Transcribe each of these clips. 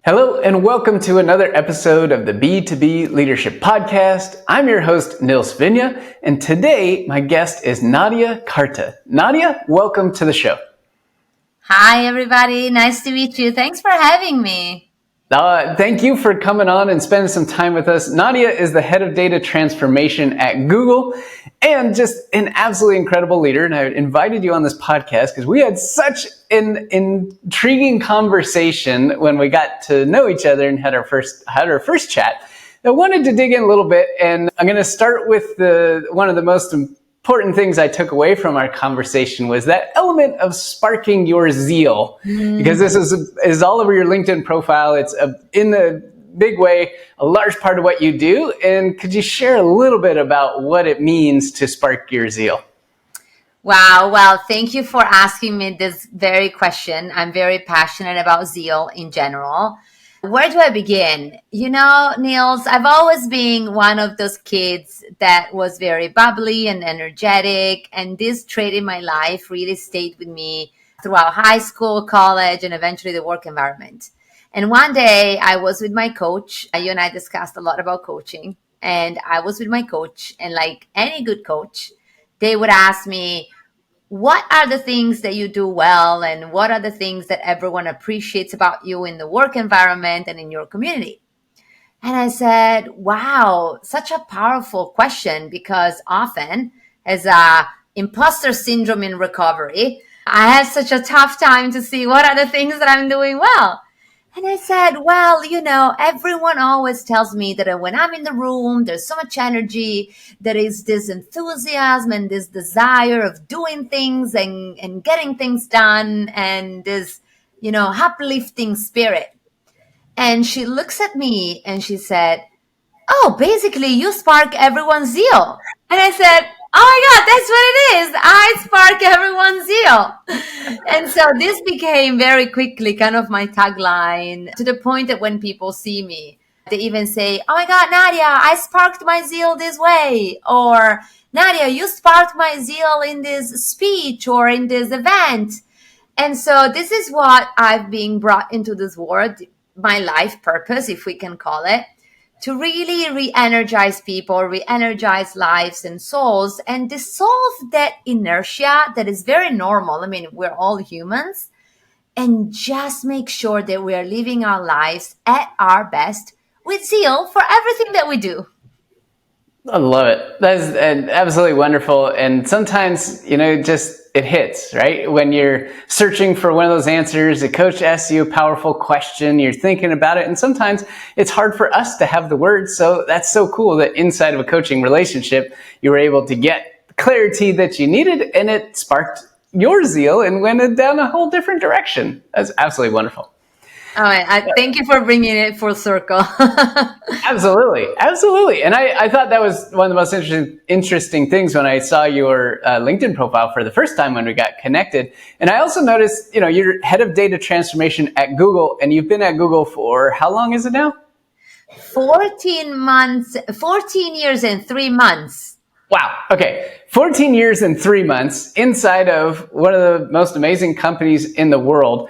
Hello and welcome to another episode of the B2B Leadership Podcast. I'm your host, Nils Vinje, and today my guest is Nadia Carta. Nadia, welcome to the show. Hi, everybody. Nice to meet you. Thanks for having me. Thank you for coming on and spending some time with us. Nadia is the head of data transformation at Google and just an absolutely incredible leader. And I invited you on this podcast because we had such an intriguing conversation when we got to know each other and had our first chat. I wanted to dig in a little bit, and I'm going to start with one of the most important things I took away from our conversation was that element of sparking your zeal, because this is all over your LinkedIn profile. It's in a big way a large part of what you do. And could you share a little bit about what it means to spark your zeal? Wow. Well, thank you for asking me this very question. I'm very passionate about zeal in general. Where do I begin? You know, Nils, I've always been one of those kids that was very bubbly and energetic, and this trait in my life really stayed with me throughout high school, college, and eventually the work environment. And one day I was with my coach. You and I discussed a lot about coaching, and I was with my coach, and like any good coach, they would ask me, what are the things that you do well, and what are the things that everyone appreciates about you in the work environment and in your community? And I said, wow, such a powerful question, because often as a imposter syndrome in recovery, I have such a tough time to see what are the things that I'm doing well. And I said, well, you know, everyone always tells me that when I'm in the room, there's so much energy, there is this enthusiasm and this desire of doing things and getting things done, and this, you know, uplifting spirit. And she looks at me and she said, oh, basically you spark everyone's zeal. And I said, oh my God, that's what it is. I spark everyone's zeal. And so this became very quickly kind of my tagline, to the point that when people see me, they even say, oh my God, Nadia, I sparked my zeal this way. Or Nadia, you sparked my zeal in this speech or in this event. And so this is what I've been brought into this world, my life purpose, if we can call it, to really re-energize people, re-energize lives and souls, and dissolve that inertia that is very normal. I mean, we're all humans, and just make sure that we are living our lives at our best with zeal for everything that we do. I love it. That's absolutely wonderful. And sometimes, you know, it hits, right? When you're searching for one of those answers, a coach asks you a powerful question, you're thinking about it, and sometimes it's hard for us to have the words. So that's so cool that inside of a coaching relationship, you were able to get clarity that you needed, and it sparked your zeal and went down a whole different direction. That's absolutely wonderful. All right. Thank you for bringing it full circle. Absolutely. And I thought that was one of the most interesting things when I saw your LinkedIn profile for the first time when we got connected. And I also noticed, you know, you're head of data transformation at Google, and you've been at Google for how long is it now? 14 years and 3 months. Wow. Okay. 14 years and 3 months inside of one of the most amazing companies in the world.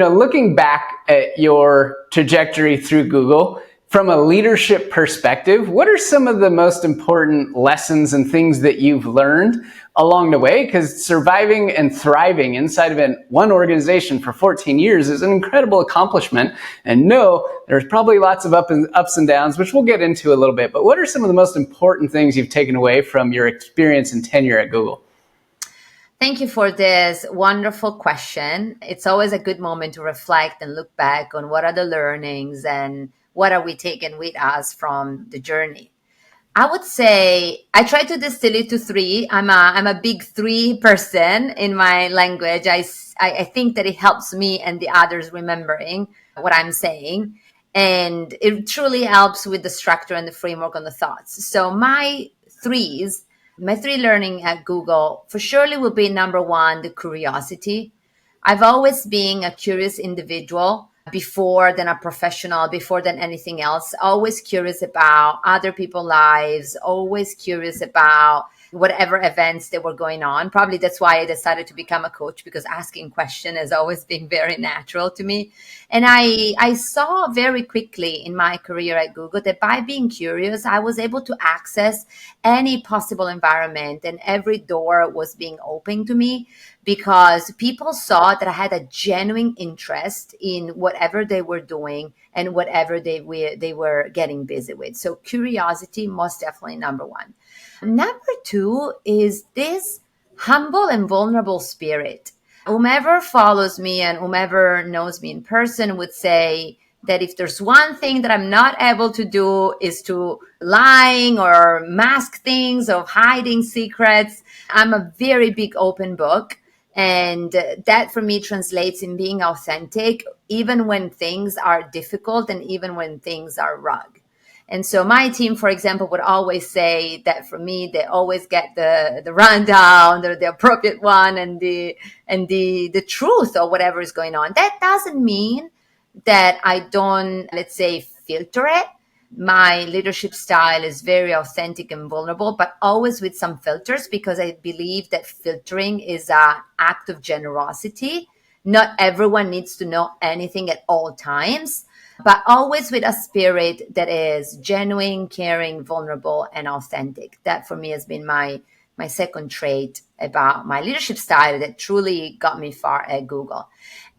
Looking back at your trajectory through Google from a leadership perspective, what are some of the most important lessons and things that you've learned along the way? Because surviving and thriving inside of one organization for 14 years is an incredible accomplishment. And no, there's probably lots of ups and downs, which we'll get into a little bit. But what are some of the most important things you've taken away from your experience and tenure at Google? Thank you for this wonderful question. It's always a good moment to reflect and look back on what are the learnings and what are we taking with us from the journey. I would say I try to distill it to three. I'm a big three person in my language. I think that it helps me and the others remembering what I'm saying. And it truly helps with the structure and the framework on the thoughts. So my three learning at Google for surely will be number one, the curiosity. I've always been a curious individual before than a professional, before than anything else, always curious about other people's lives, always curious about whatever events that were going on. Probably that's why I decided to become a coach, because asking questions has always been very natural to me. And I saw very quickly in my career at Google that by being curious, I was able to access any possible environment, and every door was being opened to me because people saw that I had a genuine interest in whatever they were doing and whatever they were getting busy with. So curiosity, most definitely number one. Number two is this humble and vulnerable spirit. Whomever follows me and whomever knows me in person would say that if there's one thing that I'm not able to do is to lying or mask things or hiding secrets. I'm a very big open book. And that for me translates in being authentic, even when things are difficult and even when things are rugged. And so my team, for example, would always say that for me, they always get the rundown, the appropriate one, and the truth of whatever is going on. That doesn't mean that I don't, let's say, filter it. My leadership style is very authentic and vulnerable, but always with some filters, because I believe that filtering is an act of generosity. Not everyone needs to know anything at all times, but always with a spirit that is genuine, caring, vulnerable, and authentic. That for me has been my second trait about my leadership style that truly got me far at Google.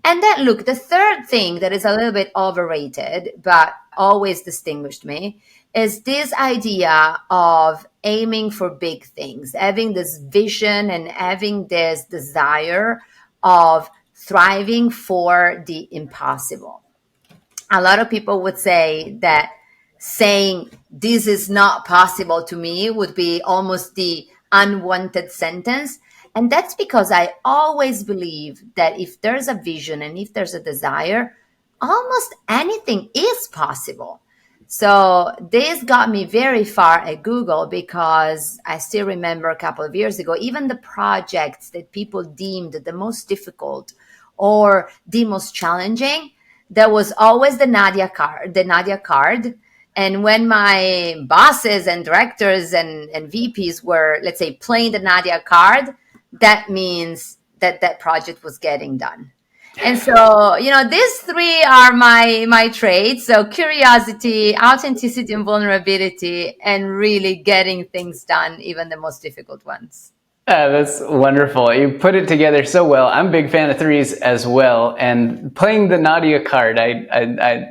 And then look, the third thing that is a little bit overrated, but always distinguished me, is this idea of aiming for big things, having this vision and having this desire of thriving for the impossible. A lot of people would say that saying this is not possible to me would be almost the unwanted sentence. And that's because I always believe that if there's a vision and if there's a desire, almost anything is possible. So this got me very far at Google, because I still remember a couple of years ago, even the projects that people deemed the most difficult or the most challenging, there was always the Nadia card. And when my bosses and directors and VPs were, let's say, playing the Nadia card, that means that that project was getting done. And so, these three are my traits. So curiosity, authenticity, and vulnerability, and really getting things done, even the most difficult ones. That's wonderful. You put it together so well. I'm a big fan of threes as well. And playing the Nadia card,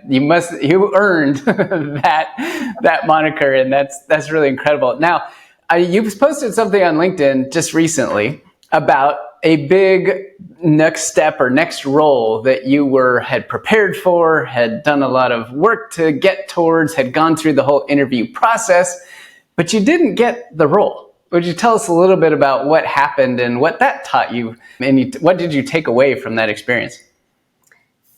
you earned that moniker, and that's really incredible. Now, you've posted something on LinkedIn just recently about a big next step or next role that you had prepared for, had done a lot of work to get towards, had gone through the whole interview process, but you didn't get the role. Would you tell us a little bit about what happened and what that taught you, and what did you take away from that experience?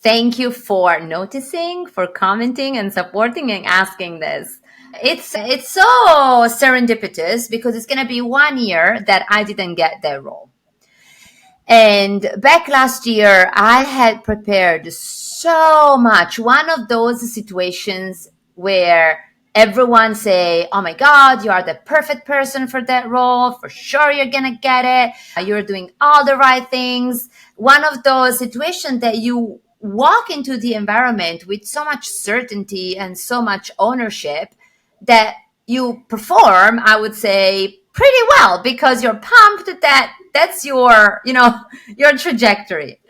Thank you for noticing, for commenting and supporting and asking this. It's so serendipitous, because it's going to be 1 year that I didn't get that role. And back last year, I had prepared so much. One of those situations where everyone say, oh my God, you are the perfect person for that role. For sure, you're going to get it. You're doing all the right things. One of those situations that you walk into the environment with so much certainty and so much ownership that you perform, I would say, pretty well, because you're pumped that that's your trajectory.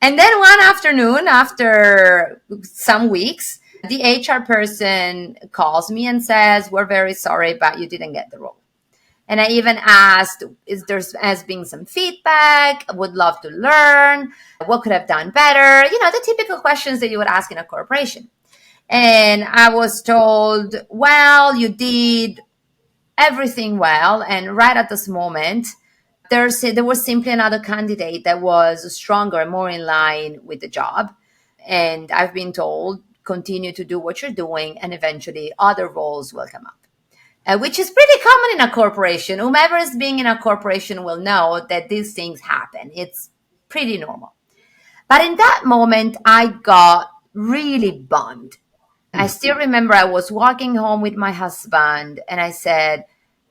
And then one afternoon, after some weeks, the HR person calls me and says, we're very sorry, but you didn't get the role. And I even asked, has been some feedback? I would love to learn. What could I have done better? The typical questions that you would ask in a corporation. And I was told, well, you did everything well. And right at this moment, there was simply another candidate that was stronger and more in line with the job. And I've been told, continue to do what you're doing, and eventually other roles will come up, which is pretty common in a corporation. Whomever is being in a corporation will know that these things happen. It's pretty normal. But in that moment, I got really bummed. I still remember I was walking home with my husband, and I said,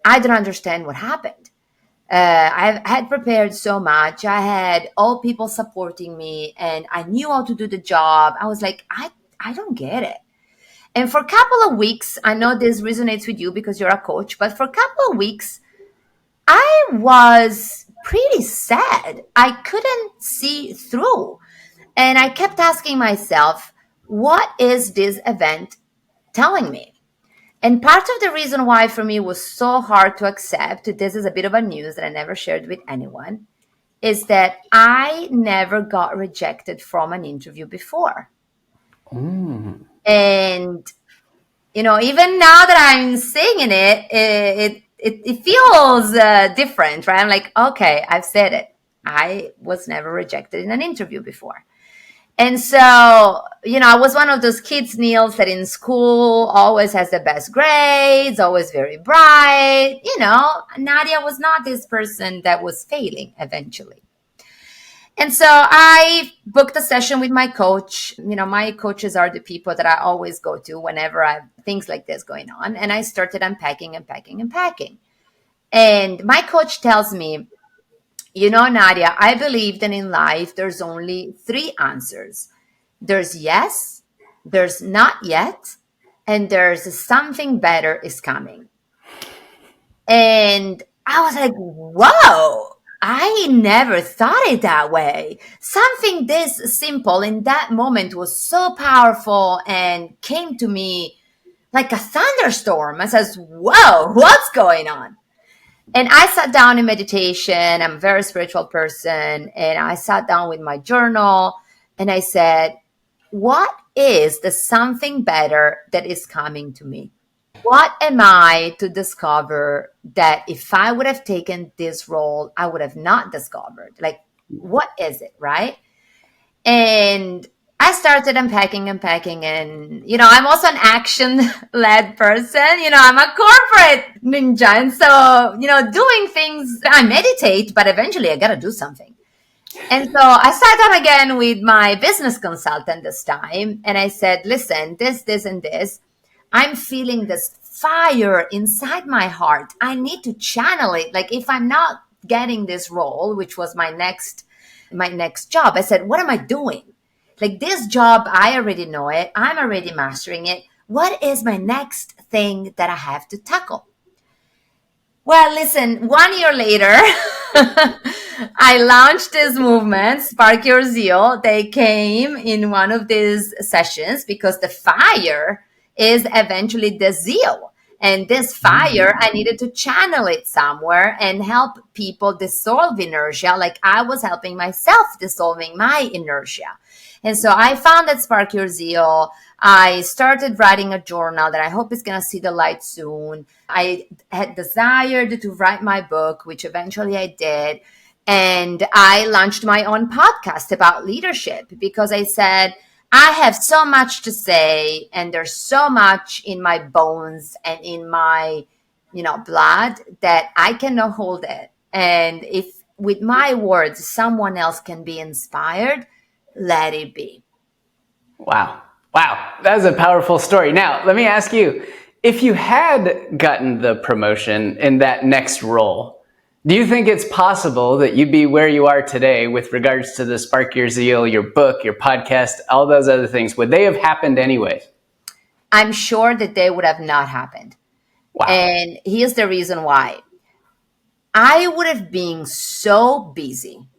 I don't understand what happened. I had prepared so much. I had all people supporting me and I knew how to do the job. I was like, I don't get it. And for a couple of weeks, I know this resonates with you because you're a coach, but for a couple of weeks, I was pretty sad. I couldn't see through. And I kept asking myself, what is this event telling me? And part of the reason why for me it was so hard to accept, this is a bit of a news that I never shared with anyone, is that I never got rejected from an interview before. Mm. And, even now that I'm saying it feels different, right? I'm like, okay, I've said it. I was never rejected in an interview before. And so, I was one of those kids, Niels, that in school always has the best grades, always very bright. Nadia was not this person that was failing eventually. And so I booked a session with my coach. My coaches are the people that I always go to whenever I have things like this going on. And I started unpacking and packing and packing. And my coach tells me, Nadia, I believe that in life there's only three answers. There's yes, there's not yet, and there's something better is coming. And I was like, whoa, I never thought it that way. Something this simple in that moment was so powerful and came to me like a thunderstorm. I says, whoa, what's going on? And I sat down in meditation. I'm a very spiritual person. And I sat down with my journal and I said, what is the something better that is coming to me? What am I to discover that if I would have taken this role, I would have not discovered? Like, what is it, right? And I started unpacking and packing. And, I'm also an action led person. I'm a corporate ninja. And so, doing things, I meditate, but eventually I got to do something. And so I sat down again with my business consultant this time. And I said, listen, this, and this, I'm feeling this fire inside my heart. I need to channel it. Like if I'm not getting this role, which was my next job, I said, what am I doing? Like this job, I already know it. I'm already mastering it. What is my next thing that I have to tackle? Well, listen, 1 year later, I launched this movement, Spark Your Zeal. They came in one of these sessions because the fire is eventually the zeal. And this fire, I needed to channel it somewhere and help people dissolve inertia, like I was helping myself dissolving my inertia. And so I found that Spark Your Zeal. I started writing a journal that I hope is going to see the light soon. I had desired to write my book, which eventually I did. And I launched my own podcast about leadership because I said, I have so much to say, and there's so much in my bones and in my, blood that I cannot hold it. And if with my words, someone else can be inspired, let it be. Wow. Wow. That was a powerful story. Now, let me ask you, if you had gotten the promotion in that next role, do you think it's possible that you'd be where you are today with regards to the Spark Your Zeal, your book, your podcast, all those other things? Would they have happened anyways? I'm sure that they would have not happened. Wow. And here's the reason why. I would have been so busy,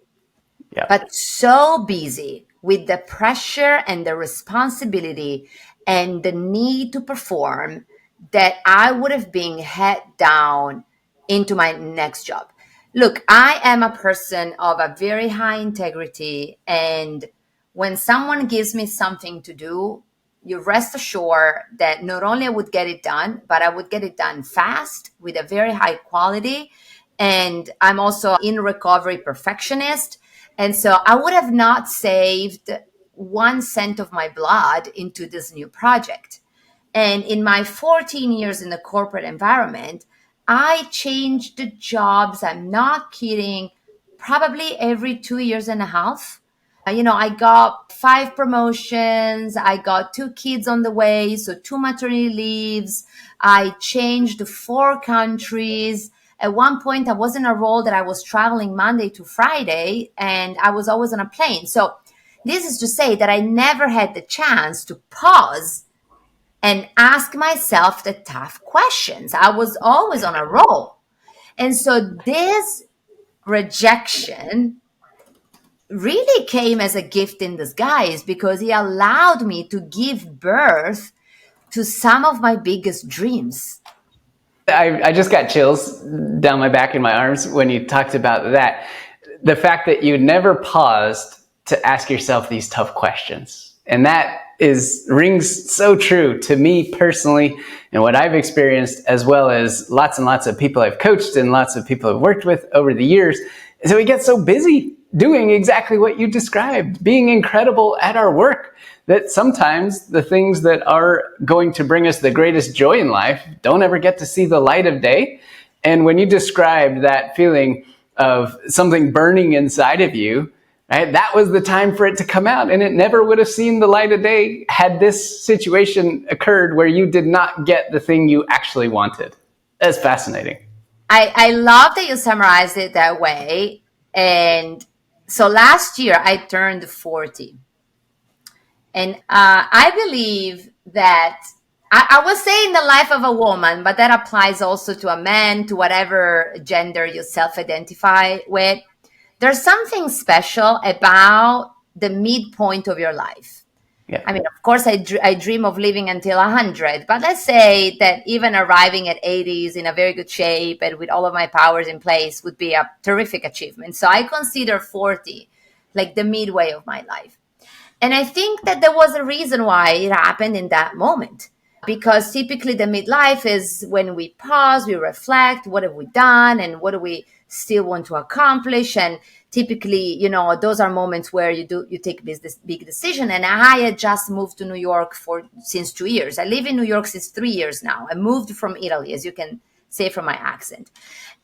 Yeah. but so busy with the pressure and the responsibility and the need to perform that I would have been head down into my next job. Look, I am a person of a very high integrity. And when someone gives me something to do, you rest assured that not only I would get it done, but I would get it done fast with a very high quality. And I'm also in recovery perfectionist. And so I would have not saved 1 cent of my blood into this new project. And in my 14 years in the corporate environment, I changed the jobs. I'm not kidding. Probably every 2 years and a half. I got 5 promotions. I got 2 kids on the way, so 2 maternity leaves. I changed 4 countries. At one point, I was in a role that I was traveling Monday to Friday, and I was always on a plane. So this is to say that I never had the chance to pause and ask myself the tough questions. I was always on a roll. And so this rejection really came as a gift in disguise because he allowed me to give birth to some of my biggest dreams. I just got chills down my back and my arms when you talked about that. The fact that you never paused to ask yourself these tough questions. And that rings so true to me personally and what I've experienced, as well as lots and lots of people I've coached and lots of people I've worked with over the years. So we get so busy doing exactly what you described, being incredible at our work, that sometimes the things that are going to bring us the greatest joy in life don't ever get to see the light of day. And when you described that feeling of something burning inside of you, right, that was the time for it to come out. And it never would have seen the light of day had this situation occurred where you did not get the thing you actually wanted. That's fascinating. I love that you summarized it that way. And so last year I turned 40. And I believe that I was saying the life of a woman, but that applies also to a man, to whatever gender you self-identify with. There's something special about the midpoint of your life. Yeah. I mean, of course, I dream of living until 100, but let's say that even arriving at 80 is in a very good shape and with all of my powers in place would be a terrific achievement. So I consider 40 like the midway of my life. And I think that there was a reason why it happened in that moment. Because typically the midlife is when we pause, we reflect, what have we done and what do we still want to accomplish? And typically, those are moments where you take this big decision. And I had just moved to New York since 2 years. I live in New York since 3 years now. I moved from Italy, as you can say from my accent.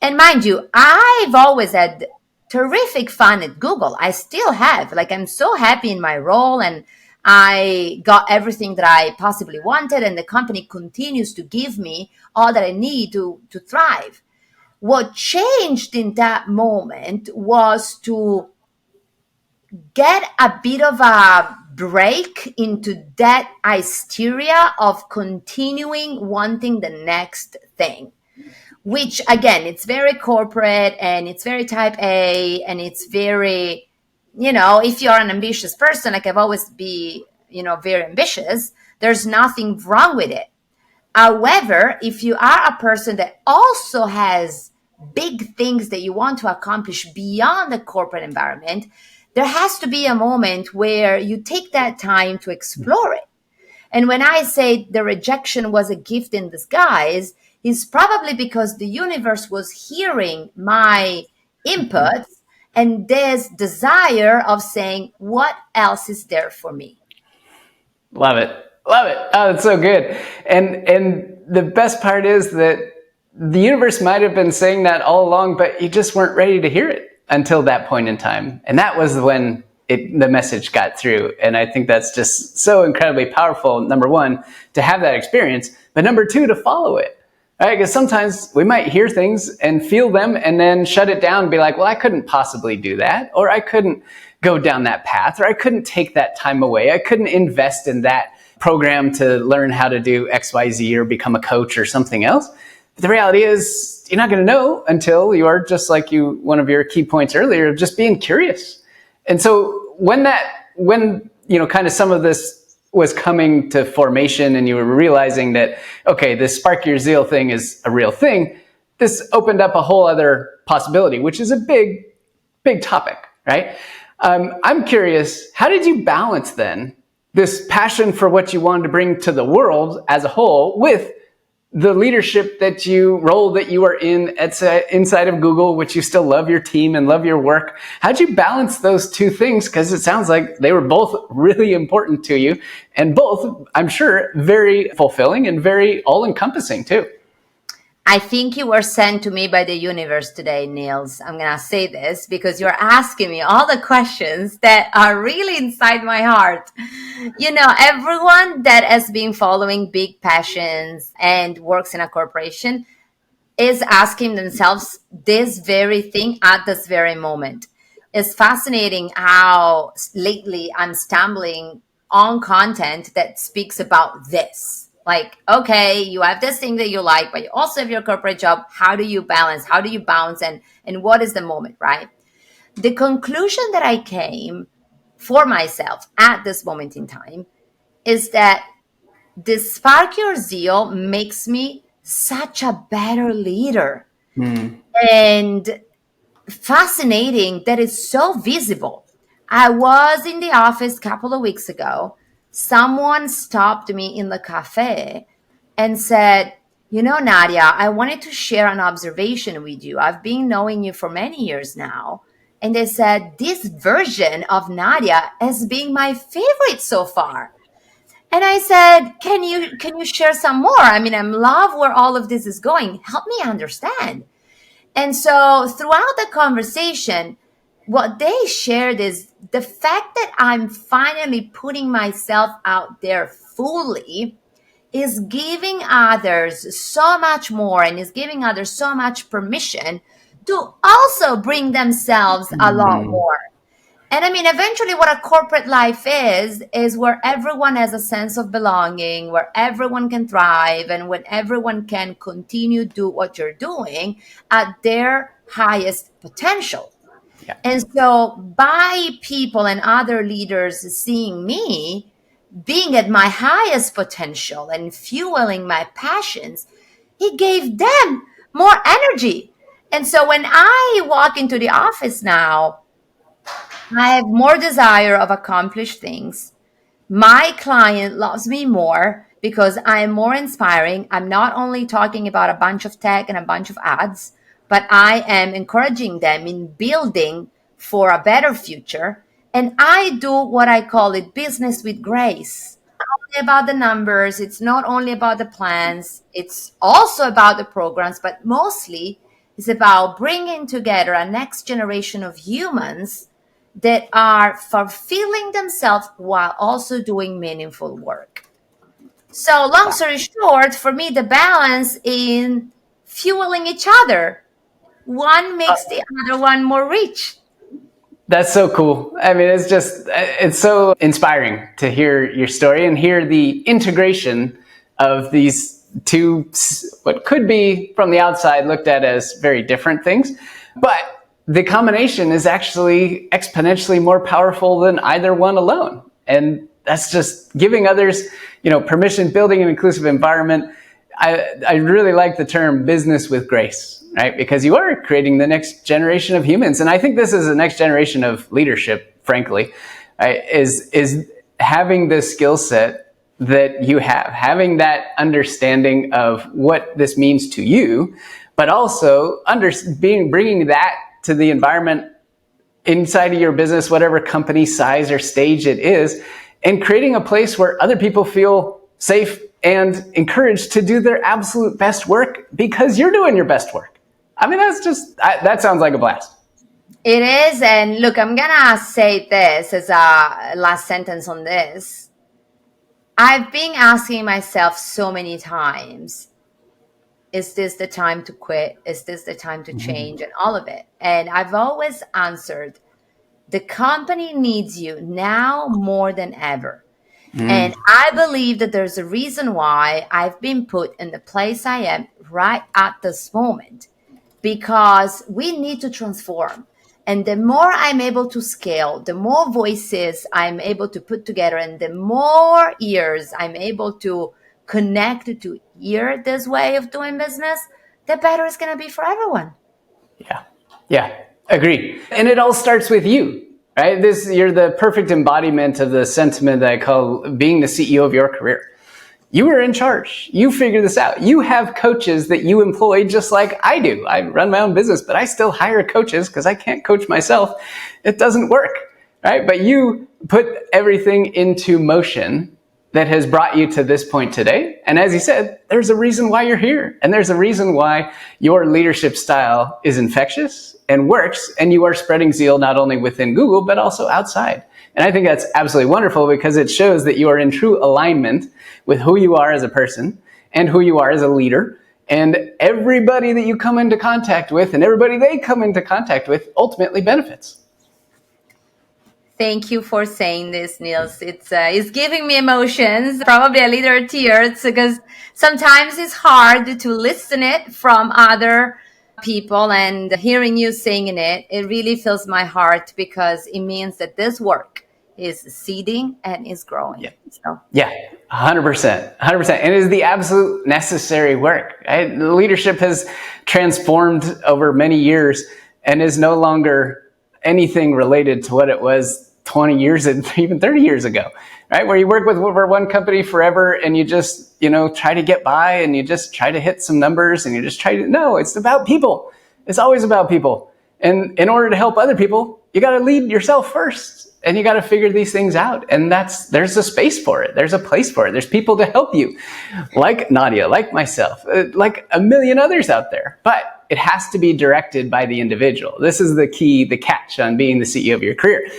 And mind you, I've always had terrific fun at Google. I still have. I'm so happy in my role and I got everything that I possibly wanted, and the company continues to give me all that I need to thrive. What changed in that moment was to get a bit of a break into that hysteria of continuing wanting the next thing, which again, it's very corporate and it's very type A and it's very, if you're an ambitious person, I've always be, very ambitious, there's nothing wrong with it. However, if you are a person that also has big things that you want to accomplish beyond the corporate environment, there has to be a moment where you take that time to explore it. And when I say the rejection was a gift in disguise, it's probably because the universe was hearing my inputs and this desire of saying, what else is there for me? Love it. Love it. Oh, it's so good. And the best part is that the universe might have been saying that all along, but you just weren't ready to hear it until that point in time. And that was when the message got through. And I think that's just so incredibly powerful, number one, to have that experience, but number two, to follow it. Right? Because sometimes we might hear things and feel them and then shut it down and be like, well, I couldn't possibly do that, or I couldn't go down that path, or I couldn't take that time away. I couldn't invest in that program to learn how to do XYZ or become a coach or something else. But the reality is you're not going to know until you are, just like one of your key points earlier, of just being curious. And so when kind of some of this was coming to formation and you were realizing that, okay, this Spark Your Zeal thing is a real thing, this opened up a whole other possibility, which is a big, big topic, right? I'm curious, how did you balance then this passion for what you wanted to bring to the world as a whole with the leadership role that you are in inside of Google, which you still love your team and love your work? How'd you balance those two things? Because it sounds like they were both really important to you and both, I'm sure, very fulfilling and very all-encompassing too. I think you were sent to me by the universe today, Nils. I'm going to say this because you're asking me all the questions that are really inside my heart. You know, everyone that has been following big passions and works in a corporation is asking themselves this very thing at this very moment. It's fascinating how lately I'm stumbling on content that speaks about this. Like, okay, you have this thing that you like, but you also have your corporate job. How do you balance? How do you bounce? And what is the moment, right? The conclusion that I came for myself at this moment in time is that this spark your zeal makes me such a better leader. Mm. And fascinating that it's so visible. I was in the office a couple of weeks ago. Someone stopped me in the cafe and said, "You know, Nadia, I wanted to share an observation with you. I've been knowing you for many years now." And they said, "This version of Nadia has been my favorite so far." And I said, can you share some more? I mean, I love where all of this is going. Help me understand. And so throughout the conversation, what they shared is the fact that I'm finally putting myself out there fully is giving others so much more and is giving others so much permission to also bring themselves a lot Mm. more. And I mean, eventually, what a corporate life is where everyone has a sense of belonging, where everyone can thrive, and when everyone can continue do what you're doing at their highest potential. Yeah. And so, by people and other leaders seeing me being at my highest potential and fueling my passions, it gave them more energy. And so, when I walk into the office now, I have more desire of accomplished things. My client loves me more because I am more inspiring. I'm not only talking about a bunch of tech and a bunch of ads, but I am encouraging them in building for a better future. And I do what I call it business with grace. About the numbers, it's not only about the plans, it's also about the programs, but mostly it's about bringing together a next generation of humans that are fulfilling themselves while also doing meaningful work. So, long story short, for me, the balance in fueling each other, one makes the other one more rich. That's so cool. I mean, it's so inspiring to hear your story and hear the integration of these two, what could be from the outside looked at as very different things. But the combination is actually exponentially more powerful than either one alone. And that's just giving others, permission, building an inclusive environment. I really like the term business with grace, right? Because you are creating the next generation of humans. And I think this is the next generation of leadership, frankly, right? Is having this skill set that you have, having that understanding of what this means to you, but also bringing that to the environment inside of your business, whatever company size or stage it is, and creating a place where other people feel safe and encouraged to do their absolute best work because you're doing your best work. I mean, that sounds like a blast. It is. And look, I'm going to say this as a last sentence on this. I've been asking myself so many times, is this the time to quit? Is this the time to change? And all of it. And I've always answered, the company needs you now more than ever. And I believe that there's a reason why I've been put in the place I am right at this moment, because we need to transform. And the more I'm able to scale, the more voices I'm able to put together, and the more ears I'm able to connect to hear this way of doing business, the better it's going to be for everyone. Yeah. Yeah. Agree. And it all starts with you, right? You're the perfect embodiment of the sentiment that I call being the CEO of your career. You are in charge. You figure this out. You have coaches that you employ just like I do. I run my own business, but I still hire coaches because I can't coach myself. It doesn't work, right? But you put everything into motion that has brought you to this point today. And as you said, there's a reason why you're here. And there's a reason why your leadership style is infectious and works. And you are spreading zeal not only within Google, but also outside. And I think that's absolutely wonderful because it shows that you are in true alignment with who you are as a person and who you are as a leader. And everybody that you come into contact with and everybody they come into contact with ultimately benefits. Thank you for saying this, Nils. It's giving me emotions, probably a little tears, because sometimes it's hard to listen it from other people, and hearing you saying it really fills my heart because it means that this work is seeding and is growing. Yeah, 100%. And it is the absolute necessary work. Right? Leadership has transformed over many years and is no longer anything related to what it was 20 years and even 30 years ago, right? Where you work with one company forever and you just, try to get by and you just try to hit some numbers and you just no, it's about people. It's always about people. And in order to help other people, you got to lead yourself first and you got to figure these things out. And there's a space for it. There's a place for it. There's people to help you, like Nadia, like myself, like a million others out there. But it has to be directed by the individual. This is the key, the catch on being the CEO of your career.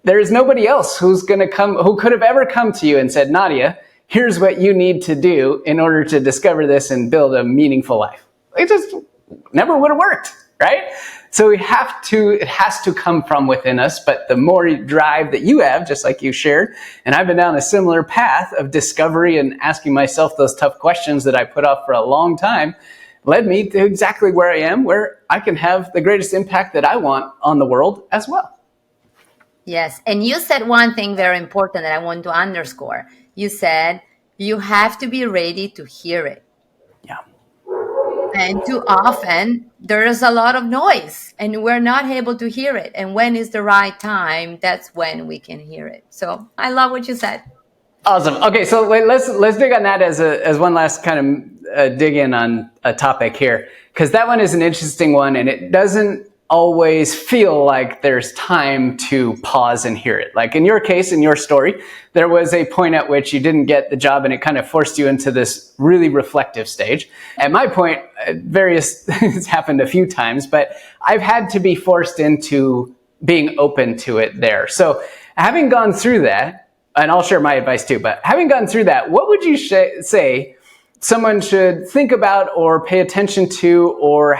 There is nobody else who could have ever come to you and said, Nadia, here's what you need to do in order to discover this and build a meaningful life. It just never would have worked, right? So it has to come from within us, but the more drive that you have, just like you shared, and I've been down a similar path of discovery and asking myself those tough questions that I put off for a long time, led me to exactly where I am, where I can have the greatest impact that I want on the world as well. Yes. And you said one thing very important that I want to underscore. You said you have to be ready to hear it. Yeah. And too often there is a lot of noise and we're not able to hear it. And when is the right time, that's when we can hear it. So I love what you said. Awesome. Okay, so let's dig on that as one last kind of dig in on a topic here, because that one is an interesting one, and it doesn't always feel like there's time to pause and hear it. Like in your case, in your story, there was a point at which you didn't get the job and it kind of forced you into this really reflective stage. At my point, various things happened a few times, but I've had to be forced into being open to it there. So having gone through that, and I'll share my advice too, but having gone through that, what would you say someone should think about or pay attention to, or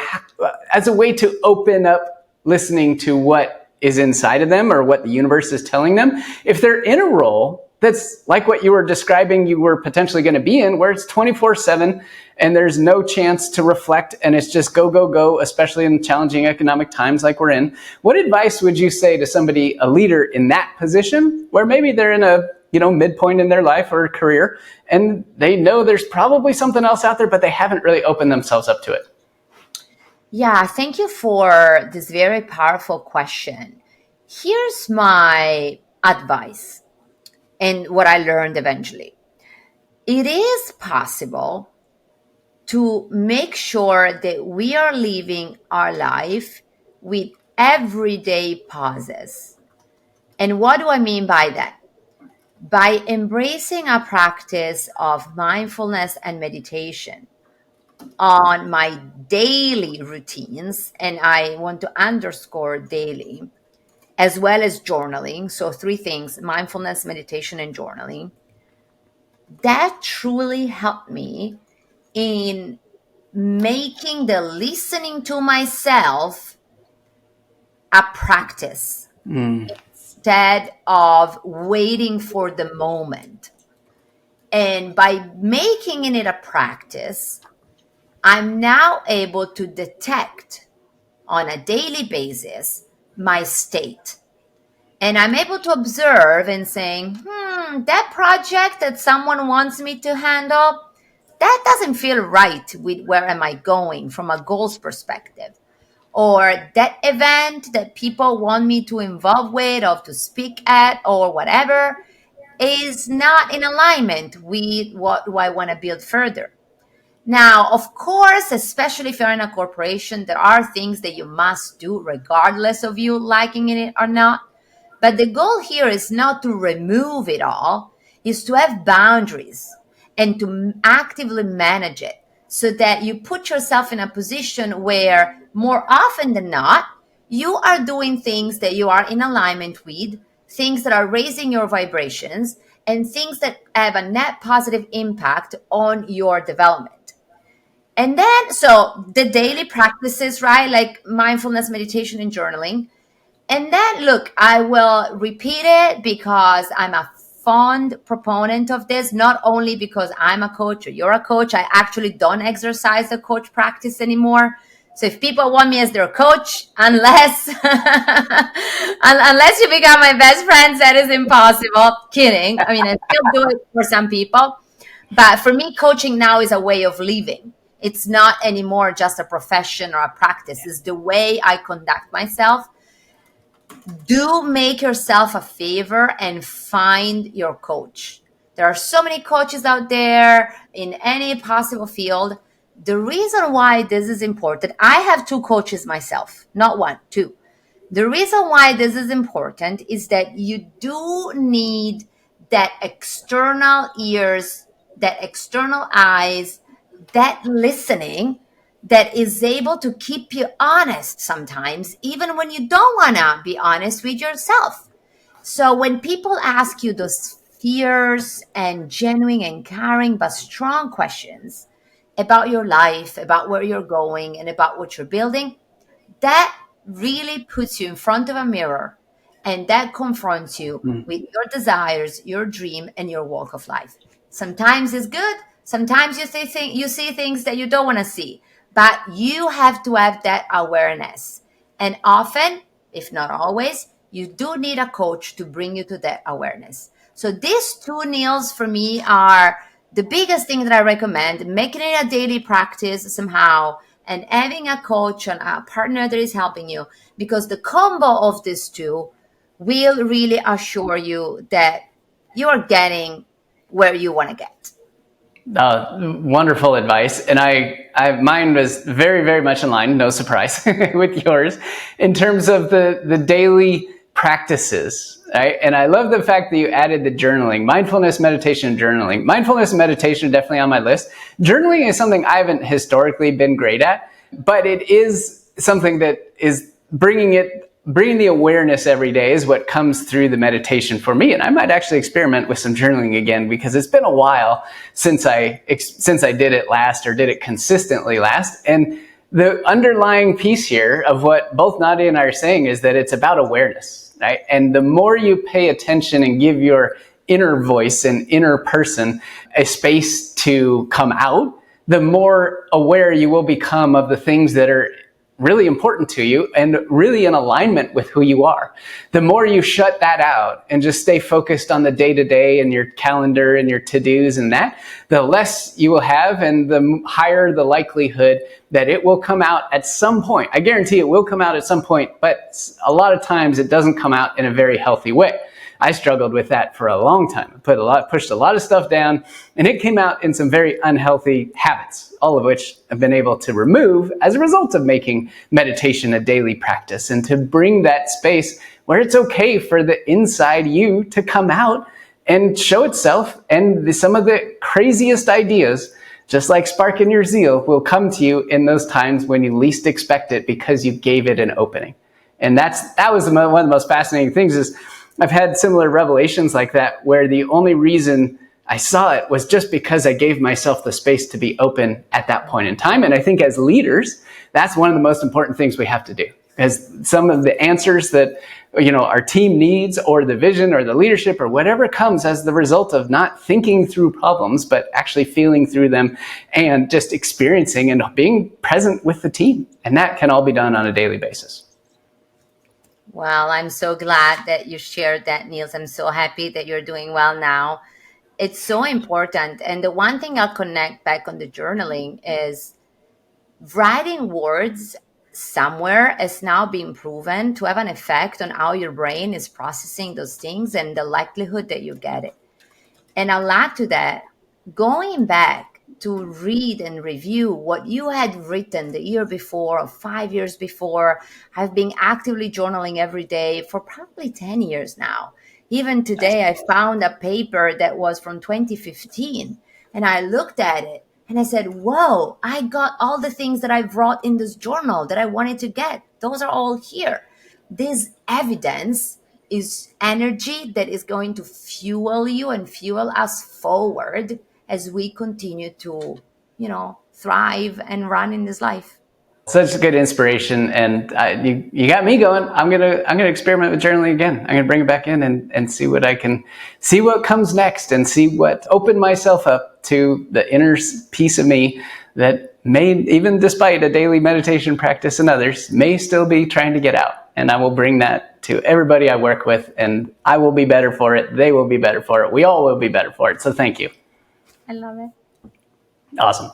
as a way to open up listening to what is inside of them or what the universe is telling them, if they're in a role that's like what you were describing you were potentially going to be in, where it's 24/7 and there's no chance to reflect and it's just go, go, go, especially in challenging economic times like we're in. What advice would you say to somebody, a leader in that position, where maybe they're in a midpoint in their life or career, and they know there's probably something else out there, but they haven't really opened themselves up to it? Yeah, thank you for this very powerful question. Here's my advice and what I learned eventually. It is possible to make sure that we are living our life with everyday pauses. And what do I mean by that? By embracing a practice of mindfulness and meditation on my daily routines, and I want to underscore daily, as well as journaling. So 3 things: mindfulness, meditation, and journaling. That truly helped me in making the listening to myself a practice instead of waiting for the moment. And by making it a practice, I'm now able to detect on a daily basis my state. And I'm able to observe and saying, that project that someone wants me to handle, that doesn't feel right with where am I going from a goals perspective. Or that event that people want me to involve with or to speak at or whatever is not in alignment with what do I want to build further. Now, of course, especially if you're in a corporation, there are things that you must do regardless of you liking it or not. But the goal here is not to remove it all. is to have boundaries and to actively manage it so that you put yourself in a position where more often than not, you are doing things that you are in alignment with, things that are raising your vibrations, and things that have a net positive impact on your development. And then, so the daily practices, right? Like mindfulness, meditation, and journaling. And then, look, I will repeat it because I'm a fond proponent of this, not only because I'm a coach or you're a coach. I actually don't exercise the coach practice anymore. So if people want me as their coach, unless unless you become my best friends, that is impossible. Kidding. I mean, I still do it for some people. But for me, coaching now is a way of living. It's not anymore just a profession or a practice. It's the way I conduct myself. Do make yourself a favor and find your coach. There are so many coaches out there in any possible field. The reason why this is important, I have two coaches myself, not one, two. The reason why this is important is that you do need that external ears, that external eyes, that listening that is able to keep you honest sometimes, even when you don't want to be honest with yourself. So when people ask you those fierce and genuine and caring but strong questions about your life, about where you're going, and about what you're building, that really puts you in front of a mirror and that confronts you with your desires, your dream, and your walk of life. Sometimes it's good. Sometimes you see things that you don't want to see, but you have to have that awareness. And often, if not always, you do need a coach to bring you to that awareness. So these two Nils for me are the biggest thing that I recommend, making it a daily practice somehow and having a coach and a partner that is helping you, because the combo of these two will really assure you that you're getting where you want to get. Wonderful advice. And mine was very, very much in line, no surprise, with yours in terms of the daily practices. Right? And I love the fact that you added the journaling, mindfulness, meditation, Mm-hmm. journaling. Mindfulness and meditation are definitely on my list. Journaling is something I haven't historically been great at, but it is something that is bringing the awareness every day is what comes through the meditation for me. And I might actually experiment with some journaling again, because it's been a while since I did it last, or did it consistently last. And the underlying piece here of what both Nadia and I are saying is that it's about awareness, right? And the more you pay attention and give your inner voice and inner person a space to come out, the more aware you will become of the things that are really important to you and really in alignment with who you are. The more you shut that out and just stay focused on the day-to-day and your calendar and your to-dos and that, the less you will have and the higher the likelihood that it will come out at some point. I guarantee it will come out at some point, but a lot of times it doesn't come out in a very healthy way. I struggled with that for a long time. I pushed a lot of stuff down, and it came out in some very unhealthy habits, all of which I've been able to remove as a result of making meditation a daily practice, and to bring that space where it's okay for the inside you to come out and show itself. And some of the craziest ideas, just like sparking your zeal, will come to you in those times when you least expect it, because you gave it an opening. And that was one of the most fascinating things. Is I've had similar revelations like that, where the only reason I saw it was just because I gave myself the space to be open at that point in time. And I think as leaders, that's one of the most important things we have to do. Because some of the answers that our team needs, or the vision or the leadership or whatever, comes as the result of not thinking through problems, but actually feeling through them and just experiencing and being present with the team. And that can all be done on a daily basis. Well, I'm so glad that you shared that, Niels. I'm so happy that you're doing well now. It's so important. And the one thing I'll connect back on the journaling is writing words somewhere is now being proven to have an effect on how your brain is processing those things and the likelihood that you get it. And I'll add to that, going back to read and review what you had written the year before or 5 years before. I've been actively journaling every day for probably 10 years now. Even today, I found a paper that was from 2015, and I looked at it and I said, whoa, I got all the things that I brought in this journal that I wanted to get. Those are all here. This evidence is energy that is going to fuel you and fuel us forward as we continue to, thrive and run in this life. Such good inspiration, and you got me going. I'm gonna experiment with journaling again. I'm gonna bring it back in and see what comes next, and see what open myself up to the inner piece of me that may, even despite a daily meditation practice and others, may still be trying to get out. And I will bring that to everybody I work with, and I will be better for it. They will be better for it. We all will be better for it. So thank you. I love it. Awesome.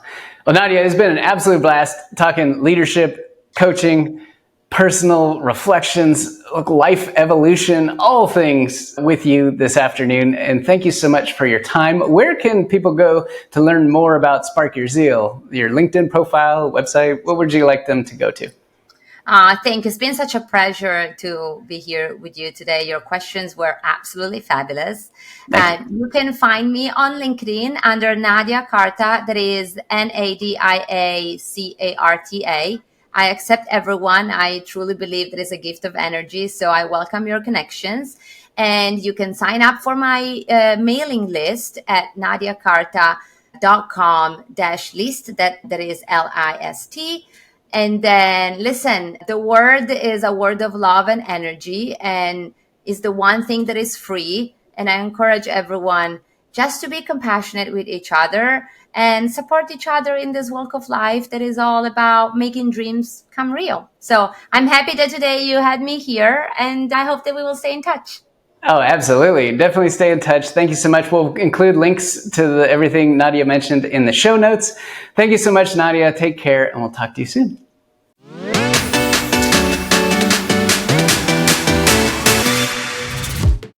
Well, Nadia, it's been an absolute blast talking leadership, coaching, personal reflections, life evolution, all things with you this afternoon. And thank you so much for your time. Where can people go to learn more about Spark Your Zeal? Your LinkedIn profile, website, what would you like them to go to? Thank you. It's been such a pleasure to be here with you today. Your questions were absolutely fabulous. You can find me on LinkedIn under Nadia Carta. That is NADIACARTA. I accept everyone. I truly believe that it's a gift of energy. So I welcome your connections. And you can sign up for my mailing list at nadiacarta.com-list. That is LIST. And then listen, the word is a word of love and energy, and is the one thing that is free. And I encourage everyone just to be compassionate with each other and support each other in this walk of life that is all about making dreams come real. So I'm happy that today you had me here, and I hope that we will stay in touch. Oh, absolutely. Definitely stay in touch. Thank you so much. We'll include links to everything Nadia mentioned in the show notes. Thank you so much, Nadia. Take care, and we'll talk to you soon.